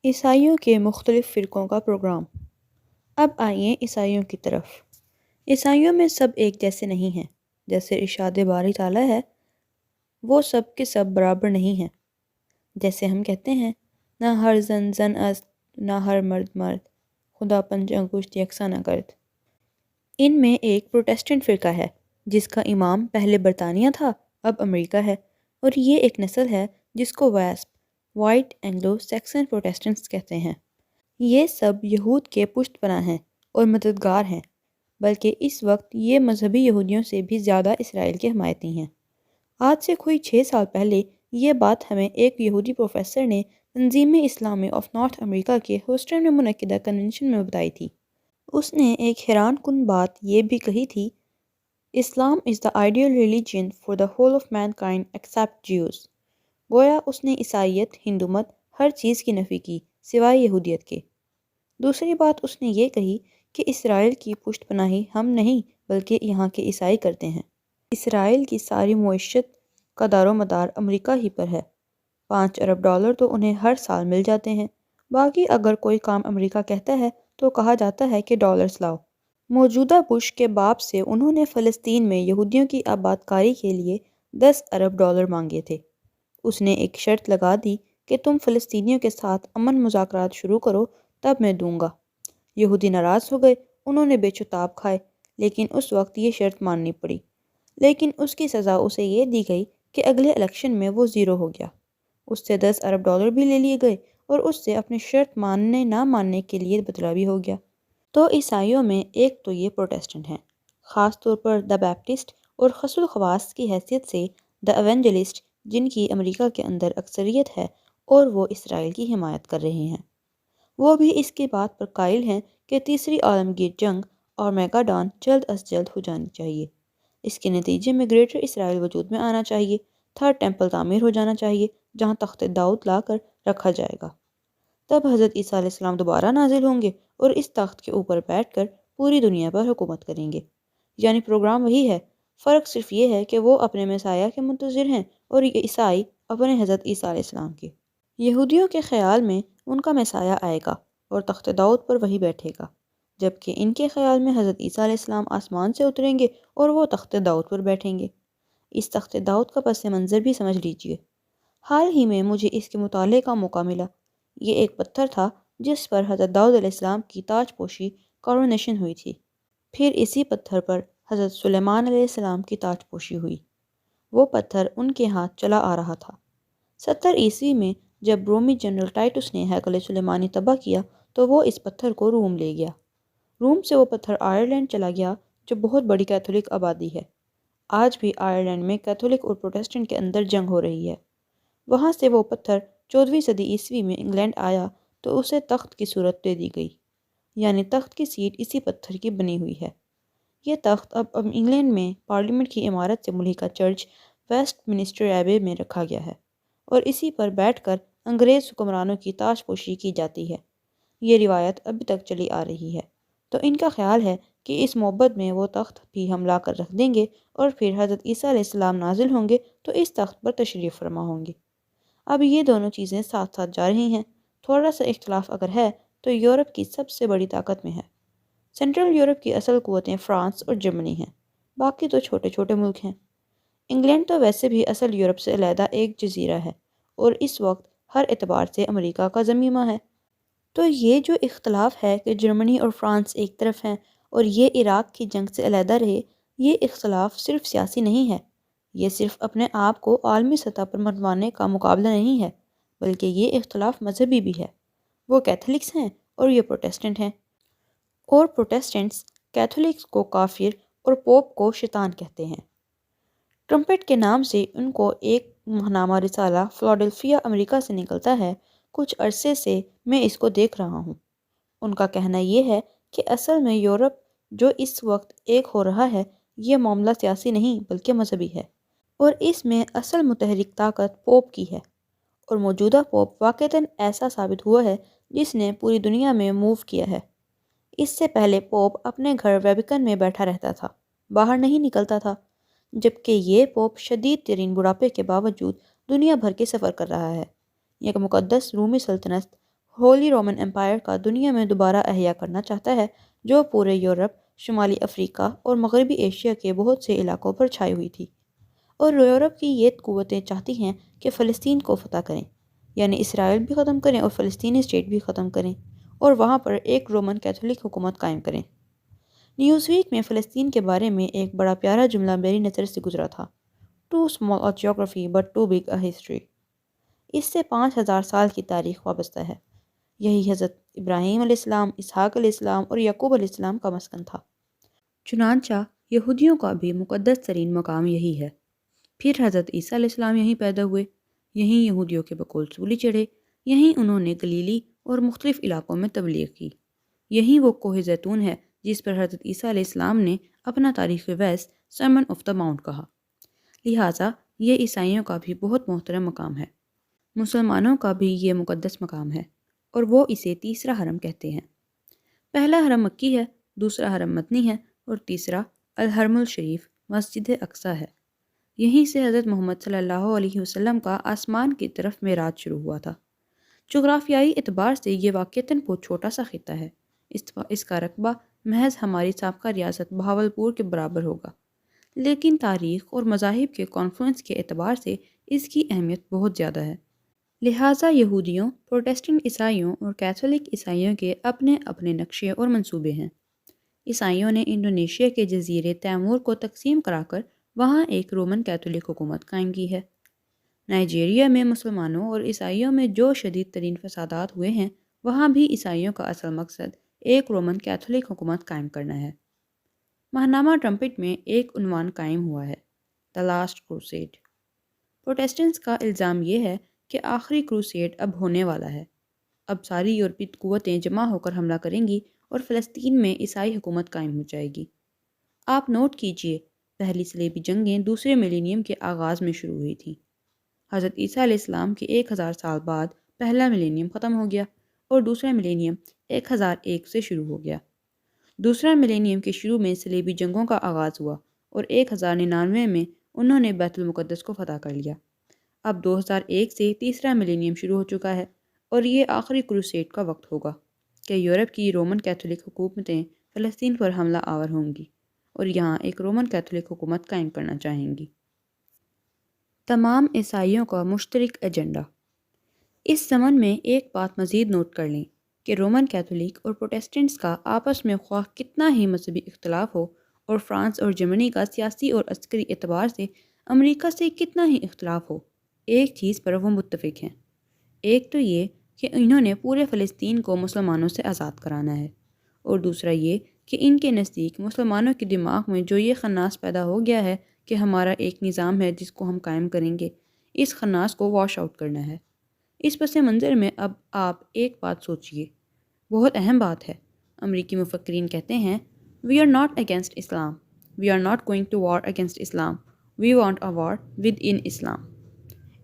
عیسائیوں کے مختلف فرقوں کا پروگرام۔ اب آئیے عیسائیوں کی طرف۔ عیسائیوں میں سب ایک جیسے نہیں ہیں۔ جیسے ارشاد باری تعالیٰ ہے، وہ سب کے سب برابر نہیں ہیں۔ جیسے ہم کہتے ہیں، نہ ہر زن زن است، نہ ہر مرد مرد، خدا پنج انگشت یکساں نہ کرد۔ ان میں ایک پروٹیسٹنٹ فرقہ ہے جس کا امام پہلے برطانیہ تھا، اب امریکہ ہے، اور یہ ایک نسل ہے جس کو ویسپ، وائٹ اینگلو سیکسن پروٹیسٹنٹس کہتے ہیں۔ یہ سب یہود کے پشت پناہ ہیں اور مددگار ہیں، بلکہ اس وقت یہ مذہبی یہودیوں سے بھی زیادہ اسرائیل کے حمایتی ہیں۔ آج سے کوئی 6 سال پہلے یہ بات ہمیں ایک یہودی پروفیسر نے تنظیم اسلامی آف نارتھ امریکہ کے ہیوسٹن میں منعقدہ کنونشن میں بتائی تھی۔ اس نے ایک حیران کن بات یہ بھی کہی تھی، Islam is the ideal religion for the whole of mankind except Jews. گویا اس نے عیسائیت، ہندو مت، ہر چیز کی نفی کی سوائے یہودیت کے۔ دوسری بات اس نے یہ کہی کہ اسرائیل کی پشت پناہی ہم نہیں بلکہ یہاں کے عیسائی کرتے ہیں۔ اسرائیل کی ساری معیشت کا دار و مدار امریکہ ہی پر ہے۔ $5 ارب تو انہیں ہر سال مل جاتے ہیں۔ باقی اگر کوئی کام امریکہ کہتا ہے تو کہا جاتا ہے کہ ڈالرز لاؤ۔ موجودہ بش کے باپ سے انہوں نے فلسطین میں یہودیوں کی آباد کاری کے لیے $10 ارب مانگے تھے۔ اس نے ایک شرط لگا دی کہ تم فلسطینیوں کے ساتھ امن مذاکرات شروع کرو تب میں دوں گا۔ یہودی ناراض ہو گئے، انہوں نے بے چتاب کھائے، لیکن اس وقت یہ شرط ماننی پڑی۔ لیکن اس کی سزا اسے یہ دی گئی کہ اگلے الیکشن میں وہ زیرو ہو گیا۔ اس سے $10 ارب بھی لے لیے گئے اور اس سے اپنی شرط ماننے نہ ماننے کے لیے بدلہ بھی ہو گیا۔ تو عیسائیوں میں ایک تو یہ پروٹیسٹنٹ ہیں، خاص طور پر دا بیپٹسٹ، اور خاص الخواص کی حیثیت سے دا ایونجلسٹ، جن کی امریکہ کے اندر اکثریت ہے اور وہ اسرائیل کی حمایت کر رہے ہیں۔ وہ بھی اس کی بات پر قائل ہیں کہ تیسری عالمگیر جنگ اور میگاڈان جلد از جلد ہو جانی چاہیے۔ اس کے نتیجے میں گریٹر اسرائیل وجود میں آنا چاہیے، تھرڈ ٹیمپل تعمیر ہو جانا چاہیے جہاں تخت داؤد لا کر رکھا جائے گا۔ تب حضرت عیسیٰ علیہ السلام دوبارہ نازل ہوں گے اور اس تخت کے اوپر بیٹھ کر پوری دنیا پر حکومت کریں گے۔ یعنی پروگرام وہی ہے، فرق صرف یہ ہے کہ وہ اپنے مسیح کے منتظر ہیں اور یہ عیسائی اپنے حضرت عیسیٰ علیہ السلام کے۔ یہودیوں کے خیال میں ان کا مسیح آئے گا اور تخت داؤد پر وہی بیٹھے گا، جبکہ ان کے خیال میں حضرت عیسیٰ علیہ السلام آسمان سے اتریں گے اور وہ تخت داؤد پر بیٹھیں گے۔ اس تخت داؤد کا پس منظر بھی سمجھ لیجئے۔ حال ہی میں مجھے اس کے مطالعے کا موقع ملا۔ یہ ایک پتھر تھا جس پر حضرت داؤد علیہ السلام کی تاج پوشی کورونیشن ہوئی تھی۔ پھر اسی پتھر پر حضرت سلیمان علیہ السلام کی تاج پوشی ہوئی۔ وہ پتھر ان کے ہاتھ چلا آ رہا تھا۔ 70 عیسوی میں جب رومی جنرل ٹائٹس نے ہیکل سلیمانی تباہ کیا تو وہ اس پتھر کو روم لے گیا۔ روم سے وہ پتھر آئرلینڈ چلا گیا جو بہت بڑی کیتھولک آبادی ہے۔ آج بھی آئرلینڈ میں کیتھولک اور پروٹیسٹنٹ کے اندر جنگ ہو رہی ہے۔ وہاں سے وہ پتھر 14ویں صدی عیسوی میں انگلینڈ آیا تو اسے تخت کی صورت دے دی گئی، یعنی تخت کی سیٹ اسی پتھر کی بنی ہوئی ہے۔ یہ تخت اب انگلینڈ میں پارلیمنٹ کی عمارت سے ملحقہ چرچ ویسٹ منسٹر ایبے میں رکھا گیا ہے اور اسی پر بیٹھ کر انگریز حکمرانوں کی تاج پوشی کی جاتی ہے۔ یہ روایت ابھی تک چلی آ رہی ہے۔ تو ان کا خیال ہے کہ اس محبت میں وہ تخت بھی ہم لا کر رکھ دیں گے اور پھر حضرت عیسیٰ علیہ السلام نازل ہوں گے تو اس تخت پر تشریف فرما ہوں گے۔ اب یہ دونوں چیزیں ساتھ ساتھ جا رہی ہیں۔ تھوڑا سا اختلاف اگر ہے تو یورپ کی سب سے بڑی طاقت میں ہے۔ سینٹرل یورپ کی اصل قوتیں فرانس اور جرمنی ہیں، باقی تو چھوٹے چھوٹے ملک ہیں۔ انگلینڈ تو ویسے بھی اصل یورپ سے علیحدہ ایک جزیرہ ہے اور اس وقت ہر اعتبار سے امریکہ کا ضمیمہ ہے۔ تو یہ جو اختلاف ہے کہ جرمنی اور فرانس ایک طرف ہیں اور یہ عراق کی جنگ سے علیحدہ رہے، یہ اختلاف صرف سیاسی نہیں ہے۔ یہ صرف اپنے آپ کو عالمی سطح پر منوانے کا مقابلہ نہیں ہے، بلکہ یہ اختلاف مذہبی بھی ہے۔ وہ کیتھولکس ہیں اور یہ پروٹیسٹنٹ ہیں، اور پروٹیسٹنٹس کیتھولکس کو کافر اور پوپ کو شیطان کہتے ہیں۔ ٹرمپٹ کے نام سے ان کو ایک ماہنامہ رسالہ فلاڈیلفیا امریکہ سے نکلتا ہے۔ کچھ عرصے سے میں اس کو دیکھ رہا ہوں۔ ان کا کہنا یہ ہے کہ اصل میں یورپ جو اس وقت ایک ہو رہا ہے، یہ معاملہ سیاسی نہیں بلکہ مذہبی ہے، اور اس میں اصل متحرک طاقت پوپ کی ہے، اور موجودہ پوپ واقعتاً ایسا ثابت ہوا ہے جس نے پوری دنیا میں موو کیا ہے۔ اس سے پہلے پوپ اپنے گھر ویٹیکن میں بیٹھا رہتا تھا، باہر نہیں نکلتا تھا، جبکہ یہ پوپ شدید ترین بڑھاپے کے باوجود دنیا بھر کے سفر کر رہا ہے۔ ایک مقدس رومی سلطنت ہولی رومن امپائر کا دنیا میں دوبارہ احیا کرنا چاہتا ہے، جو پورے یورپ، شمالی افریقہ اور مغربی ایشیا کے بہت سے علاقوں پر چھائی ہوئی تھی۔ اور یورپ کی یہ قوتیں چاہتی ہیں کہ فلسطین کو فتح کریں، یعنی اسرائیل بھی ختم کریں اور فلسطینی اسٹیٹ بھی ختم کریں، اور وہاں پر ایک رومن کیتھولک حکومت قائم کریں۔ نیوز ویک میں فلسطین کے بارے میں ایک بڑا پیارا جملہ میری نظر سے گزرا تھا: "Too small a geography but too big a history"۔ اس سے 5000 سال کی تاریخ وابستہ ہے۔ یہی حضرت ابراہیم علیہ السلام، اسحاق علیہ السلام اور یعقوب علیہ السلام کا مسکن تھا۔ چنانچہ یہودیوں کا بھی مقدس ترین مقام یہی ہے۔ پھر حضرت عیسیٰ علیہ السلام یہیں پیدا ہوئے، یہیں یہودیوں کے بقول سولی چڑھے، یہیں انہوں نے گلیلی اور مختلف علاقوں میں تبلیغ کی۔ یہیں وہ کوہ زیتون ہے جس پر حضرت عیسیٰ علیہ السلام نے اپنا تاریخ ویس سرمن آف دا ماؤنٹ کہا۔ لہٰذا یہ عیسائیوں کا بھی بہت محترم مقام ہے۔ مسلمانوں کا بھی یہ مقدس مقام ہے، اور وہ اسے تیسرا حرم کہتے ہیں۔ پہلا حرم مکی ہے، دوسرا حرم مدنی ہے، اور تیسرا الحرم الشریف مسجد اقصیٰ ہے۔ یہیں سے حضرت محمد صلی اللہ علیہ وسلم کا آسمان کی طرف معراج شروع ہوا تھا۔ جغرافیائی اعتبار سے یہ واقعتاً بہت چھوٹا سا خطہ ہے۔ اس کا رقبہ محض ہماری سابقہ ریاست بہاولپور کے برابر ہوگا، لیکن تاریخ اور مذاہب کے کانفلوئنس کے اعتبار سے اس کی اہمیت بہت زیادہ ہے۔ لہٰذا یہودیوں، پروٹسٹنٹ عیسائیوں اور کیتھولک عیسائیوں کے اپنے اپنے نقشے اور منصوبے ہیں۔ عیسائیوں نے انڈونیشیا کے جزیرے تیمور کو تقسیم کرا کر وہاں ایک رومن کیتھولک حکومت قائم کی ہے۔ نائجیریا میں مسلمانوں اور عیسائیوں میں جو شدید ترین فسادات ہوئے ہیں، وہاں بھی عیسائیوں کا اصل مقصد ایک رومن کیتھولک حکومت قائم کرنا ہے۔ ماہنامہ ٹرمپٹ میں ایک عنوان قائم ہوا ہے: "دا لاسٹ کروسیڈ"۔ پروٹسٹنٹس کا الزام یہ ہے کہ آخری کروسیڈ اب ہونے والا ہے۔ اب ساری یورپی قوتیں جمع ہو کر حملہ کریں گی اور فلسطین میں عیسائی حکومت قائم ہو جائے گی۔ آپ نوٹ کیجئے، پہلی صلیبی جنگیں دوسرے ملینیم کے آغاز میں شروع ہوئی تھیں۔ حضرت عیسیٰ علیہ السلام کے 1000 سال بعد پہلا ملینیم ختم ہو گیا اور دوسرا ملینیم 1001 سے شروع ہو گیا۔ دوسرا ملینیم کے شروع میں صلیبی جنگوں کا آغاز ہوا اور 1099 میں انہوں نے بیت المقدس کو فتح کر لیا۔ اب 2001 سے تیسرا ملینیم شروع ہو چکا ہے، اور یہ آخری کروسیڈ کا وقت ہوگا کہ یورپ کی رومن کیتھولک حکومتیں فلسطین پر حملہ آور ہوں گی اور یہاں ایک رومن کیتھولک حکومت قائم کرنا چاہیں گی۔ تمام عیسائیوں کا مشترک ایجنڈا۔ اس ضمن میں ایک بات مزید نوٹ کر لیں کہ رومن کیتھولک اور پروٹسٹنٹس کا آپس میں خواہ کتنا ہی مذہبی اختلاف ہو، اور فرانس اور جرمنی کا سیاسی اور عسکری اعتبار سے امریکہ سے کتنا ہی اختلاف ہو، ایک چیز پر وہ متفق ہیں۔ ایک تو یہ کہ انہوں نے پورے فلسطین کو مسلمانوں سے آزاد کرانا ہے، اور دوسرا یہ کہ ان کے نزدیک مسلمانوں کے دماغ میں جو یہ خناس پیدا ہو گیا ہے کہ ہمارا ایک نظام ہے جس کو ہم قائم کریں گے، اس خناس کو واش آؤٹ کرنا ہے۔ اس پس منظر میں اب آپ ایک بات سوچئے، بہت اہم بات ہے۔ امریکی مفکرین کہتے ہیں: "We are not against Islam. We are not going to war against Islam. We want a war within Islam."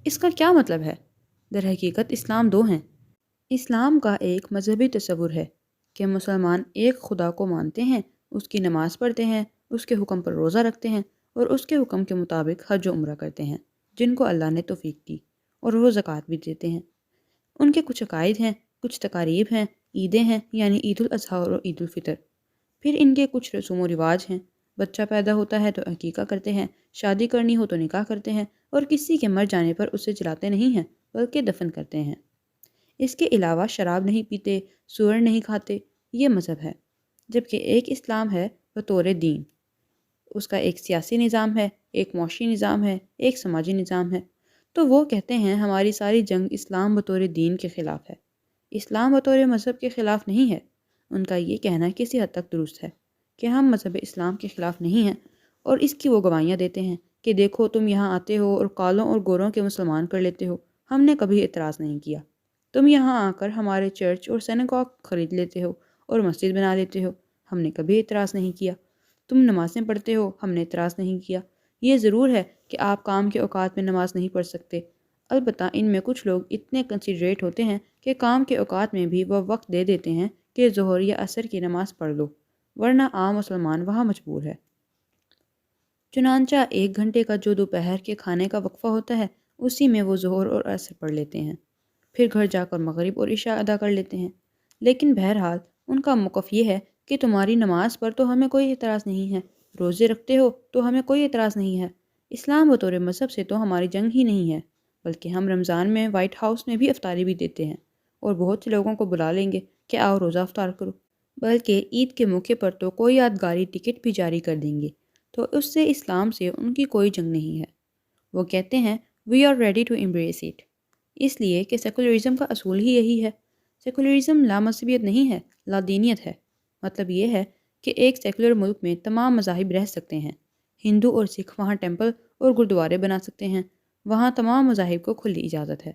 اس کا کیا مطلب ہے؟ در حقیقت اسلام دو ہیں۔ اسلام کا ایک مذہبی تصور ہے کہ مسلمان ایک خدا کو مانتے ہیں، اس کی نماز پڑھتے ہیں، اس کے حکم پر روزہ رکھتے ہیں، اور اس کے حکم کے مطابق حج و عمرہ کرتے ہیں جن کو اللہ نے توفیق دی، اور وہ زکوٰۃ بھی دیتے ہیں۔ ان کے کچھ عقائد ہیں، کچھ تقاریب ہیں، عیدیں ہیں یعنی عید الاضحیٰ اور عید الفطر۔ پھر ان کے کچھ رسوم و رواج ہیں، بچہ پیدا ہوتا ہے تو عقیقہ کرتے ہیں، شادی کرنی ہو تو نکاح کرتے ہیں، اور کسی کے مر جانے پر اسے جلاتے نہیں ہیں بلکہ دفن کرتے ہیں۔ اس کے علاوہ شراب نہیں پیتے، سور نہیں کھاتے۔ یہ مذہب ہے، جبکہ ایک اسلام ہے بطور دین۔ اس کا ایک سیاسی نظام ہے، ایک معاشی نظام ہے، ایک سماجی نظام ہے۔ تو وہ کہتے ہیں ہماری ساری جنگ اسلام بطور دین کے خلاف ہے، اسلام بطور مذہب کے خلاف نہیں ہے۔ ان کا یہ کہنا کسی حد تک درست ہے کہ ہم مذہب اسلام کے خلاف نہیں ہیں، اور اس کی وہ گواہیاں دیتے ہیں کہ دیکھو تم یہاں آتے ہو اور کالوں اور گوروں کے مسلمان کر لیتے ہو، ہم نے کبھی اعتراض نہیں کیا۔ تم یہاں آ کر ہمارے چرچ اور سینگاگ خرید لیتے ہو اور مسجد بنا لیتے ہو، ہم نے کبھی اعتراض نہیں کیا۔ تم نمازیں پڑھتے ہو، ہم نے اعتراض نہیں کیا۔ یہ ضرور ہے کہ آپ کام کے اوقات میں نماز نہیں پڑھ سکتے، البتہ ان میں کچھ لوگ اتنے کنسیڈریٹ ہوتے ہیں کہ کام کے اوقات میں بھی وہ وقت دے دیتے ہیں کہ ظہر یا عصر کی نماز پڑھ لو، ورنہ عام مسلمان وہاں مجبور ہے۔ چنانچہ 1 گھنٹے کا جو دوپہر کے کھانے کا وقفہ ہوتا ہے، اسی میں وہ ظہر اور عصر پڑھ لیتے ہیں۔ پھر گھر جا کر مغرب اور عشاء ادا کر لیتے ہیں۔ لیکن بہرحال ان کا موقف یہ ہے کہ تمہاری نماز پر تو ہمیں کوئی اعتراض نہیں ہے، روزے رکھتے ہو تو ہمیں کوئی اعتراض نہیں ہے، اسلام بطور مذہب سے تو ہماری جنگ ہی نہیں ہے، بلکہ ہم رمضان میں وائٹ ہاؤس میں بھی افطاری بھی دیتے ہیں اور بہت سے لوگوں کو بلا لیں گے کہ آؤ روزہ افطار کرو، بلکہ عید کے موقع پر تو کوئی یادگاری ٹکٹ بھی جاری کر دیں گے۔ تو اس سے اسلام سے ان کی کوئی جنگ نہیں ہے۔ وہ کہتے ہیں we are ready to embrace it, اس لیے کہ سیکولرزم کا اصول ہی یہی ہے۔ سیکولرزم لا مذہبیت نہیں ہے، لا دینیت ہے۔ مطلب یہ ہے کہ ایک سیکولر ملک میں تمام مذاہب رہ سکتے ہیں، ہندو اور سکھ وہاں ٹیمپل اور گردوارے بنا سکتے ہیں، وہاں تمام مذاہب کو کھلی اجازت ہے۔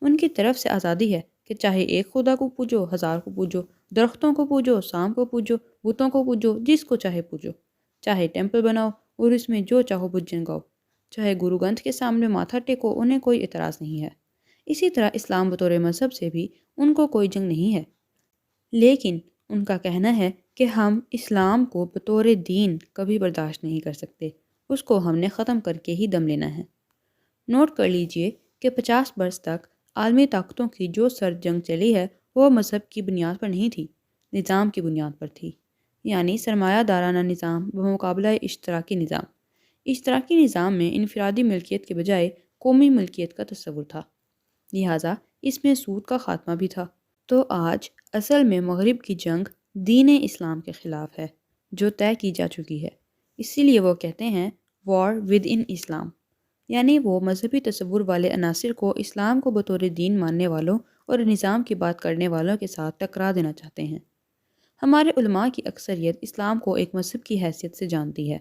ان کی طرف سے آزادی ہے کہ چاہے ایک خدا کو پوجو، ہزار کو پوجو، درختوں کو پوجو، سانپ کو پوجو، بتوں کو پوجو، جس کو چاہے پوجو، چاہے ٹیمپل بناؤ اور اس میں جو چاہو بھجن گاؤ، چاہے گرو گرنتھ کے سامنے ماتھا ٹیکو، انہیں کوئی اعتراض نہیں ہے۔ اسی طرح اسلام بطور مذہب سے بھی ان کو کوئی جنگ نہیں ہے، لیکن ان کا کہنا ہے کہ ہم اسلام کو بطور دین کبھی برداشت نہیں کر سکتے، اس کو ہم نے ختم کر کے ہی دم لینا ہے۔ نوٹ کر لیجئے کہ 50 برس تک عالمی طاقتوں کی جو سرد جنگ چلی ہے وہ مذہب کی بنیاد پر نہیں تھی، نظام کی بنیاد پر تھی، یعنی سرمایہ دارانہ نظام بمقابلہ اشتراکی نظام۔ اشتراکی نظام میں انفرادی ملکیت کے بجائے قومی ملکیت کا تصور تھا، لہٰذا اس میں سود کا خاتمہ بھی تھا۔ تو آج اصل میں مغرب کی جنگ دین اسلام کے خلاف ہے جو طے کی جا چکی ہے، اسی لیے وہ کہتے ہیں وار ود ان اسلام، یعنی وہ مذہبی تصور والے عناصر کو اسلام کو بطور دین ماننے والوں اور نظام کی بات کرنے والوں کے ساتھ ٹکرا دینا چاہتے ہیں۔ ہمارے علماء کی اکثریت اسلام کو ایک مذہب کی حیثیت سے جانتی ہے،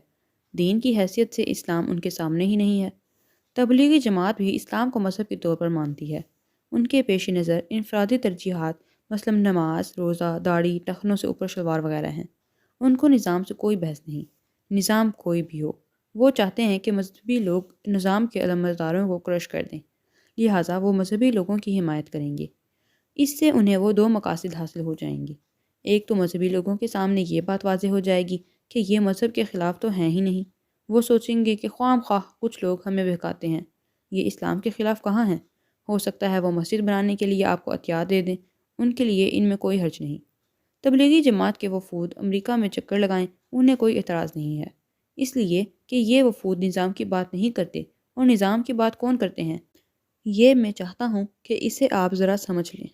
دین کی حیثیت سے اسلام ان کے سامنے ہی نہیں ہے۔ تبلیغی جماعت بھی اسلام کو مذہب کے طور پر مانتی ہے، ان کے پیش نظر انفرادی ترجیحات مثلا نماز، روزہ، داڑھی، ٹخنوں سے اوپر شلوار وغیرہ ہیں۔ ان کو نظام سے کوئی بحث نہیں، نظام کوئی بھی ہو، وہ چاہتے ہیں کہ مذہبی لوگ نظام کے علمبرداروں کو کرش کر دیں، لہٰذا وہ مذہبی لوگوں کی حمایت کریں گے۔ اس سے انہیں وہ دو مقاصد حاصل ہو جائیں گے، ایک تو مذہبی لوگوں کے سامنے یہ بات واضح ہو جائے گی کہ یہ مذہب کے خلاف تو ہیں ہی نہیں، وہ سوچیں گے کہ خواہ مخواہ کچھ لوگ ہمیں بہکاتے ہیں، یہ اسلام کے خلاف کہاں ہیں، ہو سکتا ہے وہ مسجد بنانے کے لیے آپ کو عطیات دے دیں، ان کے لیے ان میں کوئی حرج نہیں۔ تبلیغی جماعت کے وفود امریکہ میں چکر لگائیں، انہیں کوئی اعتراض نہیں ہے، اس لیے کہ یہ وفود نظام کی بات نہیں کرتے، اور نظام کی بات کون کرتے ہیں، یہ میں چاہتا ہوں کہ اسے آپ ذرا سمجھ لیں۔